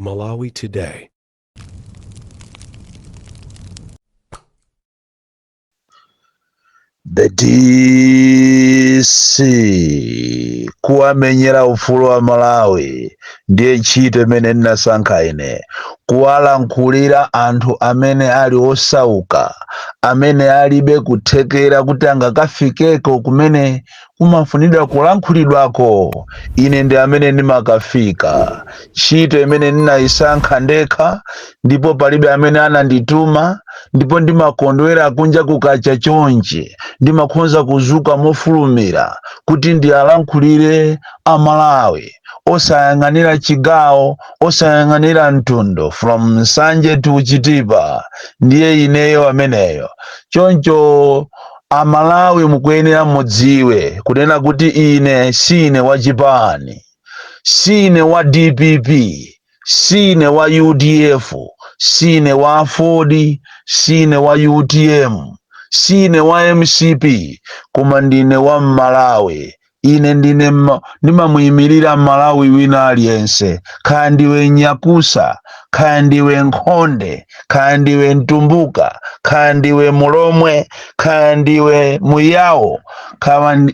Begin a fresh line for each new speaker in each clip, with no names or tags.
Malawi Today.
The DC kuwamenyera ufulu wa Malawi ndiye ntchito imene ndinasankha ine, kuwalankhulira anthu amene ali osauka, amene alibe kuthekera kuti angakafikeko kumene kumafunidwa kulankhulidwako. Ine ndi amene ndimakafika. Ntchito imene ndinayisankha ndekha, ndipo palibe amene anandituma, ndipo ndimakondwera kunja kukacha chonje, ndimakhonza kuzuka mofulumira kuti ndiyalankhulire Amalawi, osayang'anira chigawo, osayang'anira mtundu, from Nsanje to Chitipa, ndiye ineyo ameneyo. Choncho Amalawi mukuyenera mudziwe kunena kuti ine sine wa Chipani, sine wa DPP, sine wa UDF, sine wa Ford, sine wa UTM, sine wa MCP, koma ndine wa Malawi. Ine ndimamuyimirira Malawi wina aliyense, kaya ndiwe Nyakusa, kaya ndiwe Nkhonde, kaya ndiwe Ntumbuka, kaya ndiwe Mulomwe, kaya ndiwe Muyawo,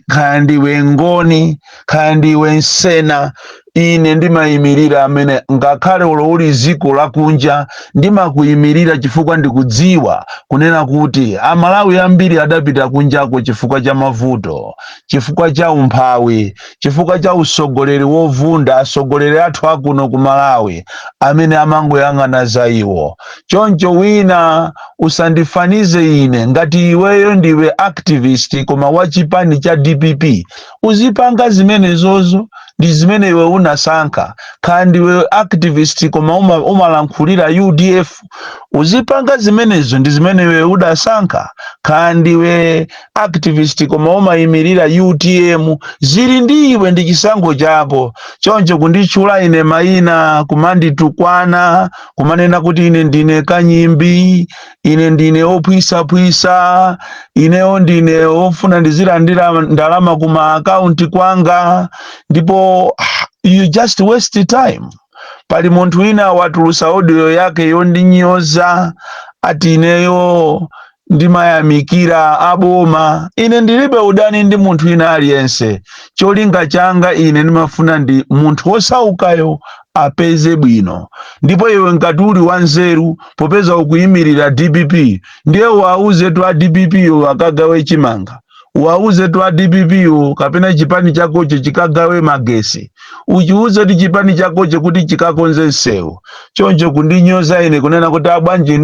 kaya ndiwe Ngoni, kaya ndiwe Nsena. Ine ndimayimirira amene ngakhale ulo uli ziko lakunja, ndimakuyimirira chifukwa ndikudziwa kunena kuti Amalawi ambiri adapita kunjako chifukwa cha mavuto, chifukwa cha umphawi, chifukwa cha usogoleri wovunda, asogoleri athu akuno ku Malawi amene amangoyang'ana za iwo. Choncho wina usandifanize ine ngati iweyo ndiwe activist koma wa chipani cha DPP, uzipanga zimenezozo ndi zimene iwe unasankha. Kandi iwe activist koma umalankhulira UDF, uzipanga zimenezo ndi zimene iwe udasankha. Kandi iwe activist koma umayimirira UTM, zili ndi iwe, ndi chisankho chako. Choncho kunditchula ine mayina, kumanditukwana, kumanena kuti ine ndine kanyimbi, ine ndine opwisapwisa, ineyo ndine ofuna ndizilandira ndalama kuma akaunti kwanga, ndipo you just waste time. Pali munthu wina watulusa audio yake yondinyoza ati ineyo ndimayamikira aboma. Ine ndilibe udani ndi munthu wina aliyense. Cholinga changa ine ndimafuna ndi munthu osaukayo apeze bwino. Ndipo iwe ngati uli wanzeru popeza ukuyimirira DPP, ndiye wauze tu a DPP yo akagawe chimanga, wauze tu a DPP yo kapena chipani chakocho chikagawe magesi, uchiuze ti chipani chakocho kuti chikakonze nsewu. Choncho kundinyoza ine kunena kuti abwanji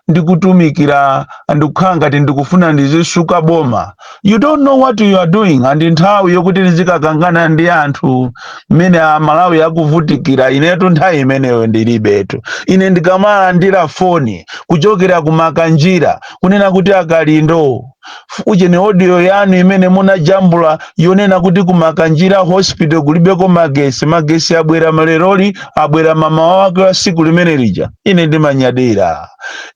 ndikutumikira ndikukhala ngati ndikufuna ndizisuka boma. You don't know what you are doing. Andi nthawi yokuti ndizikakangana ndi anthu mmene Malawi akuvutikira, inetu nthawi imeneyo ndilibetu. Ine ndikamalandira foni kuchokera kumakanjira kunena kuti akalindo uje ni audio yanu imene munajambula yonena kuti kumakanjira hospital kulibeko magesi abwera maleroli, abwera mama wake wa siku limene lija. Ine ndimanyadira,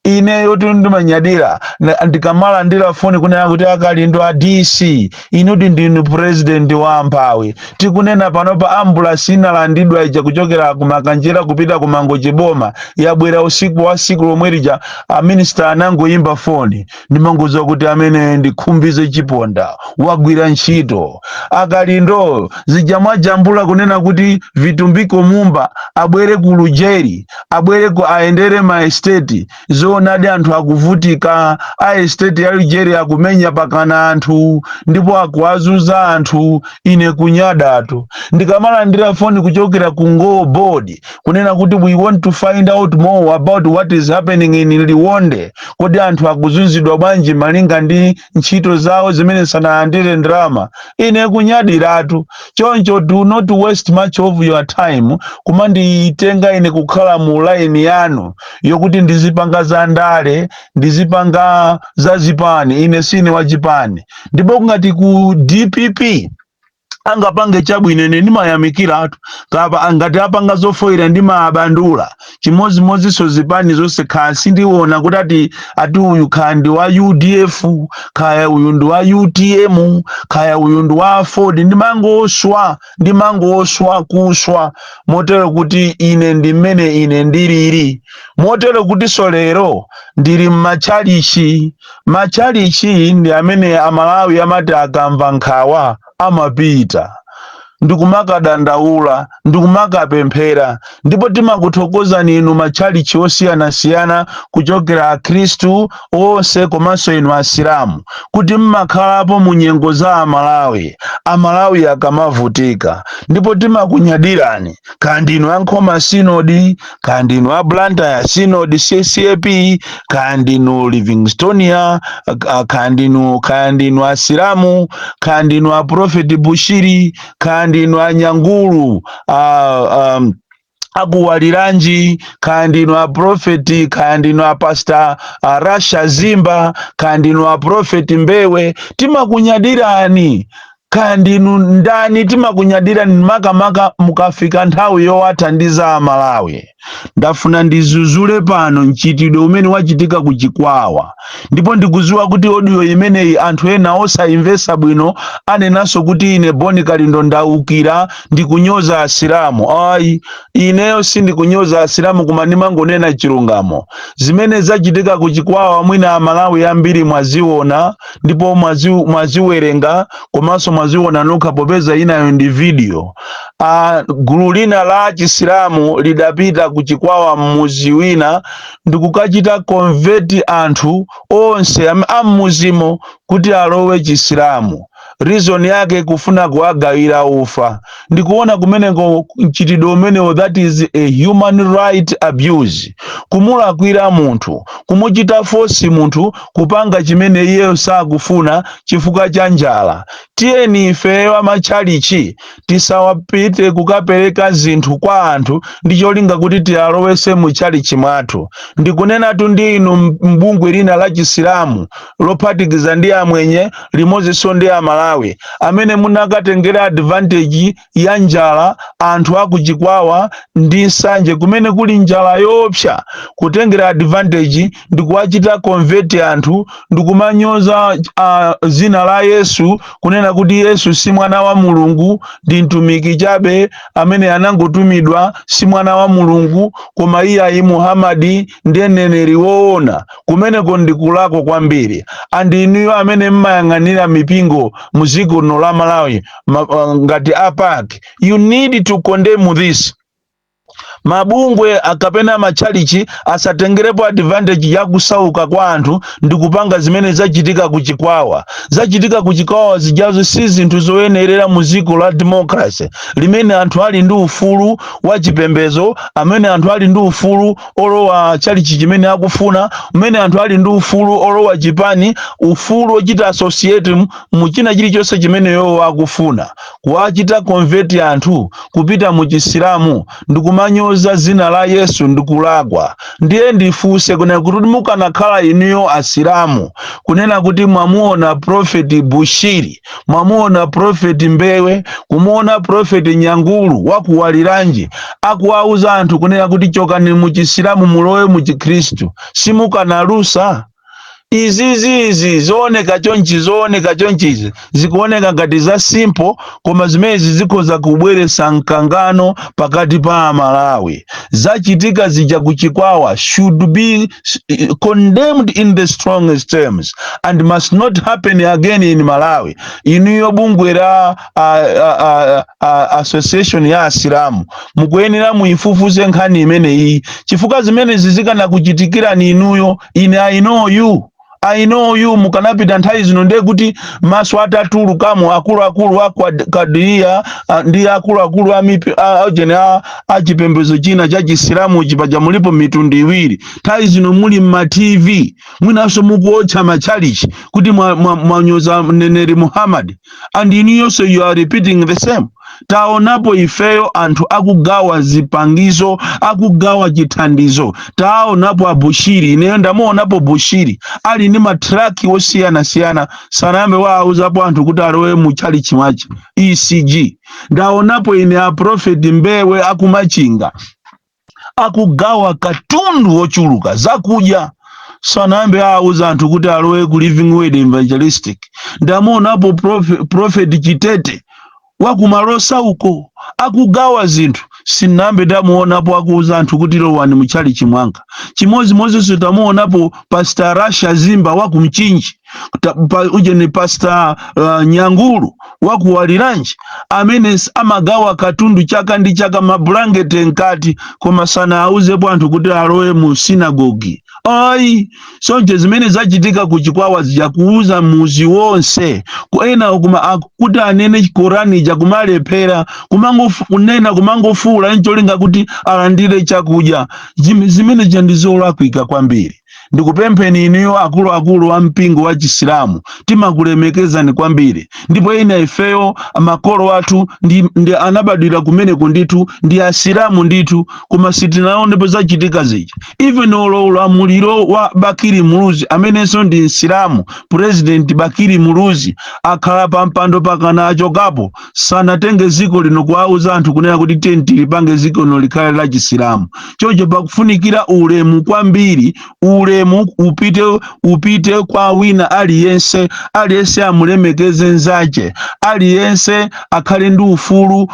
ine yotu ndimanyadira. Ndikamalandira foni kunena kuti akalindo a DC, inuti ndinu president wa amphawi, tikunena panopa ambulance inalandidwa ija kuchokera kumakanjira kupita kumangochi boma, yabwera usiku wa siku lomwe lija, a minister anangoyimba foni. Ndimanguza kuti amene ndikhumbize chiponda wagwira ntchito. Akalindo zijamajambula kunena kuti Vitumbiko Mumba abwere ku Lujeri, abwere ku aendere ma estate, zoonadi anthu akuvutika, a estate ya Lujeri akumenya pakana anthu ndipo akuwazuza anthu. Ine kunyadatu ndikamalandira foni kuchokera ku Ngo board kunena kuti we want to find out more about what is happening in Liwonde, kodi anthu akuzunzidwa bwanji malinga ndi ntchito zawo zimene sanalandire ndrama. Ine kunyadiratu. Choncho do not waste much of your time kumanditenga ine kukhala mu line yanu yokuti ndizipanga za ndale, ndizipanga za zipani. Ine sine wa chipani. Ndipo ngati ku DPP angapange chabwino ine ndimayamikira atu kapa ngati apanga zofoera ndimabandula chimodzimodzinso zipani zonse kaya sindiona kuti ati uyu kaya ndi wa UDF kaya uyu ndi wa UTM kaya uyu ndi wa Ford ndimangoswa kuswa motero kuti ine ndi mmene ine ndilili motero kuti solero ndili m'machalichi ndi amene Amalawi amati akamva nkhawa amapita ndikumakadaula ndikumakapemphera ndipo timakuthokozani inu matchalichi osiyanasiyana kuchokera akhristu onse komanso inu asilamu kuti mmakhalapo mu nyengo za Amalawi akamavutika ndipo timakunyadirani kandi inu Ankhoma Synod kandi inu a Blantyre Synod CCAP kandi inu Livingstonia kandi inu asilamu kandi inu a Prophet Bushiri kandi inu Anyangulu akuwaliranji kandi inu a Prophet kandi inu a Pastor Rasha Zimba kandi inu a Prophet Mbewe timakunyadirani kandi inu ndani timakunyadirani makamaka mukafika nthawi yowathandiza Amalawi. Ndafuna ndizuzule pano mchitidwe umene wachitika ku Chikwawa ndipo ndikuziwa kuti audio imeneyi anthu ena osayimvesa bwino anenanso kuti ine Boni Kalindo ndaukira ndikunyoza asilamu. Ayi, ineyo sindikunyoza asilamu koma ndimangonena chilungamo. Zimene zachitika ku Chikwawa mwina Amalawi ambiri mwaziona ndipo mwaziwerenga komanso mwaziona nokha popeza inayo ndi video. Gulu lina la Chisilamu lidapita ku Chikwawa mmuzi wina ndikukachita convert anthu onse amuzimo kuti alowe Chisilamu. Reason yake kufuna kuagawira ufa. Ndikuona kumeneko mchitidwe umenewo, that is a human right abuse. Kumulakwira munthu, kumuchita force munthu kupanga chimene iye sakufuna chifukwa cha njala. Tiyeni ife amachalichi tisawapite kukapereka zinthu kwa anthu ndi cholinga kuti tialowese mu chalichi mwathu. Ndikunena tu ndi inu mbungwe lina la Chisilamu lophatikiza ndi amwenye limodzinso ndi Amalawi amene munakatengera advantage ya njala anthu aku Chikwawa ndi nsanje kumene kuli njala yopsa, kutengera advantage ndikuwachita convert anthu ndikumanyoza zina la Yesu kunena kuti Yesu si mwana wa Mulungu, ndi mtumiki chabe amene anangotumidwa, si mwana wa Mulungu koma iye ayi Muhammadi ndiye mneneri woona. Kumeneko ndikulako kwambiri. Andi inuyo amene mmayang'anira mipingo muziko no la Malawi ngati APAC, you need to condemn this. Mabungwe akapena machalichi asatengerepo advantage ya kusauka kwa anthu ndikupanga zimene zachitika ku Chikwawa. Zachitika ku Chikwawa zijazo si zinthu zoyenerera muziko la democracy limene anthu ali ndi ufulu wa chipembezo, amene anthu ali ndi ufulu olowa chalichi chimene akufuna, amene anthu ali ndi ufulu olowa chipani, ufulu ochita associate muchina chilichonse chimene yowo akufuna. Kuwachita convert anthu kupita mu Chisilamu ndikumanyoza zina la Yesu ndikulagwa. Ndiye ndifuse kunena kuti mukanakhala inuyo asilamu kunena kuti mwamuona Prophet Bushiri, mwamuona Prophet Mbewe, kumuona Prophet Nyangulu wakuwaliranji akuwauza anthu kunena kuti chokani mu Chisilamu mulowe mu Chikristu, simukanalusa. Izi zooneka chonchizi zikuoneka ngati za simple koma zimezi zikhoza kubweretsa mkangano pakati pa Amalawi. Zachitika zija ku Chikwawa should be condemned in the strongest terms and must not happen again in Malawi. Inuyo bungwe la association ya Asilamu mukuyenera muifufuze nkhani imene iyi chifukwa zimene zizikana kuchitikira ni inuyo. I know you mukanapita nthawi zino ndiye kuti maso atatulukamo akuluakulu akwadiriya ndi akuluakulu a chipembedzo china cha Chisilamu chipaja mulipo mitundu iwiri. Nthawi zino muli mma TV mwinanso mukuotcha machalichi kuti mwanyoza mneneri Muhammad, and in you so you are repeating the same. taonapo ifeyo anthu akugawa zipangizo, akugawa chithandizo. Taonapo abushiri, ineyo ndamuonapo bushiri ali ni matraki osiyanasiyana, sanayambe waauzapo anthu kuti alowe muchali chimwachi ECG. Ndaonapo ine a Prophet Mbewe akumachinga akugawa katundu wochuluka zakudya, sanayambe auza anthu kuti alowe ku Living Word Evangelistic. Ndamuonapo Prophet Chitete wakumalosa uko akugawa zinthu, sinambe ndamuonapo akuuza anthu kuti lowani muchali chimwanga. Chimozimozinso tamuonapo Pastor Rasha Zimba wakumchinji, uje ni Pastor Nyangulu wakuwaliranji, amene amagawa katundu chaka ndi chaka mablanketi nkati, koma sana auzepo anthu kuti alowe mu sinagogi. Ai, sonje zimene zachitika kuchikwawa zijakuuza muzi wonse, kuena kuti anene Korani jakumalephera, kunena kumangofuula ncholinga kuti alandire chakudya. Zimene jandizolakwika kwambiri. Ndikupempheni iniyo akulu wa mpingo wa Chisilamu, timakulemekezani kwambiri. Ndipo ina ifeyo makolo athu ndi anabadwira kumeneko ndithu, ndi asilamu ndithu, koma sitinaonepo zachitika zija. Even ulamuliro wa Bakiri Muluzi, amenenso ndi Isilamu, President Bakiri Muluzi akhala pa mpando pakana achokapo, sanatenge ziko lino kuauza anthu kunena kuti tenti lipange ziko lino likhale la Chisilamu. Choncho pakufunikira ulemu kwambiri, ulemu upite kwa wina aliyense amulemekeze nzache, aliyense akhale ndi ufulu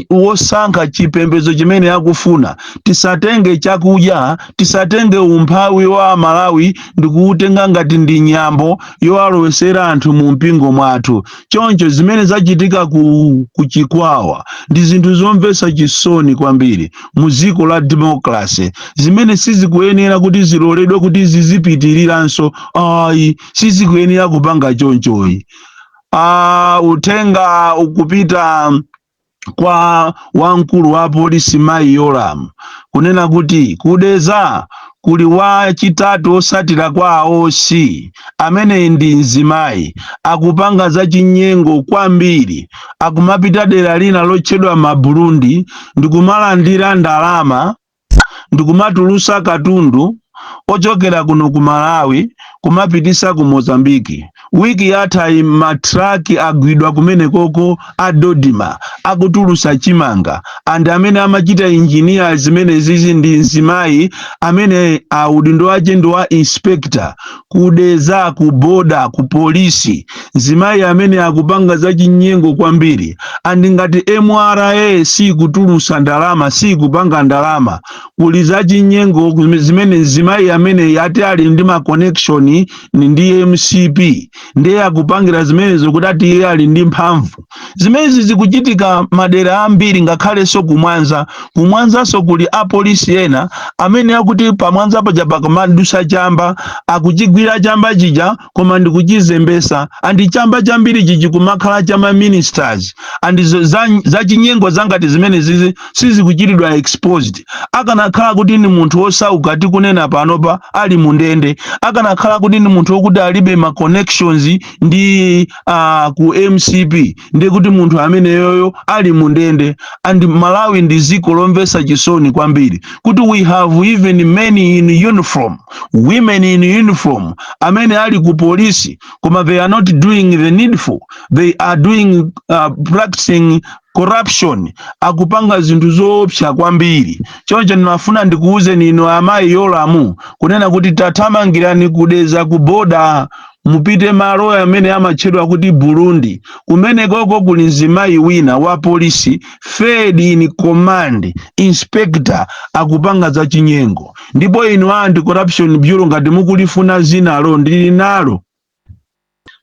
wosankha chipembedzo chimene akufuna. Tisatenge chakudya, tisatenge umphawi wa Malawi ndikuutenga ngati ndi nyambo yowalowesera anthu mu mpingo mwathu. Choncho zimene zachitika kuchikwawa ndi zinthu zomvetsa chisoni kwambiri mu dziko la democracy, zimene sizikuyenera kuti ziloledwe kuti zizipitiriranso. Ai, sizikuyenera kupanga chonchoyi. Uthenga ukupita kwa wamkulu wa polisi Mai Yoram kunena kuti kudeza kuli wachitatu osatira kwa aosi, amene ndi mzimayi akupanga za chinyengo kwambiri, akumapita dera lina lotchedwa Maburundi ndikumalandira ndalama, ndikumatulusa katundu ochokera kuno ku Malawi kumapitisa ku Mozambiki. Wiki yatha matraki agwidwa kumene koko adodima akutulusa chimanga, and amene amachita engineer zimene zizi ndi mzimayi amene udindo wache ndi wa inspector kudeza ku boda ku polisi. Mzimayi amene akupanga za chinyengo kwambiri, andi ngati MRA si kutulusa ndalama, si kupanga ndalama, kuli za chinyengo zimene mzimayi amene yati ali ndi ma connection ndi MCP ndiye akupangira zimenezo kuti ati iye ali ndi mphamvu. Zimezi zikuchitika madera ambiri, ngakhale so kumwanza kuli apolisi ena amene akuti pamwanza paja pakamandusa chamba akuchigwira chamba chija koma ndikuchizembesa, andi chamba chambiri chichi kumakhala chama ministers, andi za chinyengo zangati zimene zizi sizikuchitidwa exposed. Akanakhala kuti ni munthu osauka tikunena panopa ali mundende, akanakhala kuti ni munthu wokuti alibe ma connections ndi ku MCP, ndi kuti munthu amene yoyo ali mundende. And Malawi ndi ziko lomvesa chisoni kwambiri kuti we have even many in uniform, women in uniform amene ali ku polisi, koma they are not doing the needful, they are doing practicing corruption, akupanga zinthu zoopsa kwambiri. Choncho ndinafuna ndikuuze nino Amayi Yoram kunena kuti tathamangirani kudeza ku boda, mupite malo amene amatchedwa kuti Burundi, kumene koko kuli mzimayi wina wa polisi third in command inspector akupanga za chinyengo. Ndipo inu anti-corruption bureau ngati mukulifuna zinalo ndili nalo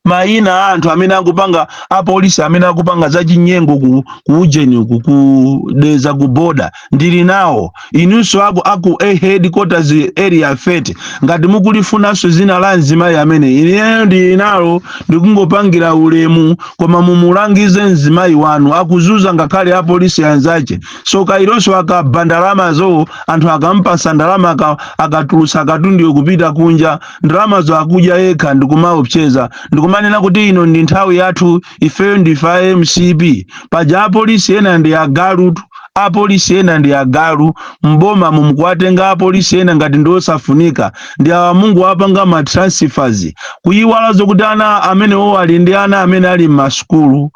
mayina anthu amene akupanga apolisi amene akupanga za chinyengo ku ujeni kudeza ku boda ndili nawo. Inunso aku headquarters area 30 ngati mukulifunanso zina la mzimayi amene ineyo ndili nalo, ndikungopangira ulemu, koma mumulangize mzimayi wanu akuzuza ngakhale apolisi anzache. So kailonso akabandalamazo anthu akampasa ndalama akatulusa katundu kupita kunja, ndalamazo akudya yekha ndikumaopseza
ndikumanena kuti ino ndi nthawi yathu, ifeyo ndife MCP. Paja apolisi ena ndi agalutu, apolisi ena ndi agalu, mboma mumukuwatenga apolisi ena ngati ndiosafunika, ndi awa Mungu wapanga ma transfers kuyiwala zokuti ana amenewo ali ndi ana amene ali m'masukulu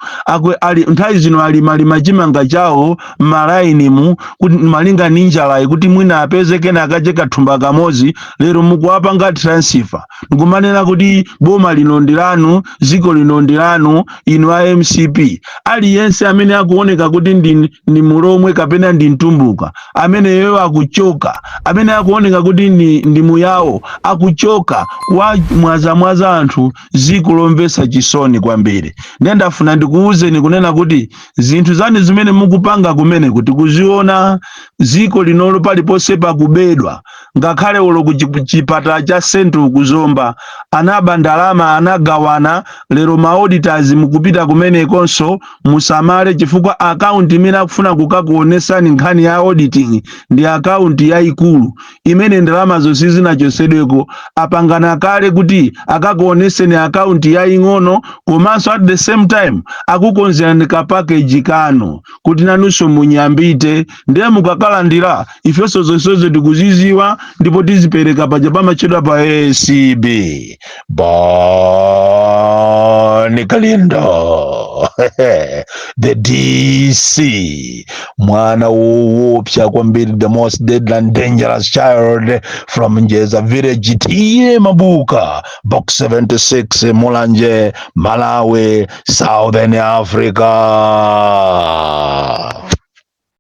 nthawi zino ali malima chimanga chawo m'malainimu kuti malinga ndi njalayi kuti mwina apeze kena akache kathumba kamodzi. Lero mukuwapanga transfer, ndikumanena kuti boma lino ndi lanu, dziko lino ndi lanu, inu a MCP. Aliyense amene akuoneka kuti ndi mulomwe kapena ndi mtumbuka, ameneyo akuchoka. Amene akuoneka kuti ndi muyawo akuchoka, kuwamwazamwaza anthu, dziko lomvetsa chisoni kwambiri. Ndendafuna ndikuwuzeni kunena kuti zinthu zanu zimene mukupanga kumene kuti kuziona dziko linolo paliponse pakubedwa, ngakhale ulo kuchipatala cha Central Kuzomba anaba ndalama anagawana. Lero ma auditors mukupita kumenekonso musamale, chifukwa account imene akufuna kukakuonesani nkhani ya auditing ndi account yayikulu imene ndalama zonse zinachosedweko. Apangana kale kuti akakuoneseni account yaying'ono, komanso at the same time akukonzerani ka package kano kuti nanunso munyambite, ndiye mukakalandira ifenso zonsezo tikuziziwa ndipo tizipereka paja pamachedwa pa ACB. Boni Kalindo the DC, mwana woopsa kwambiri, the most deadly and dangerous child from Njeza village, tiye Mabuka, box 76, Mulanje, Malawi, Southern Africa.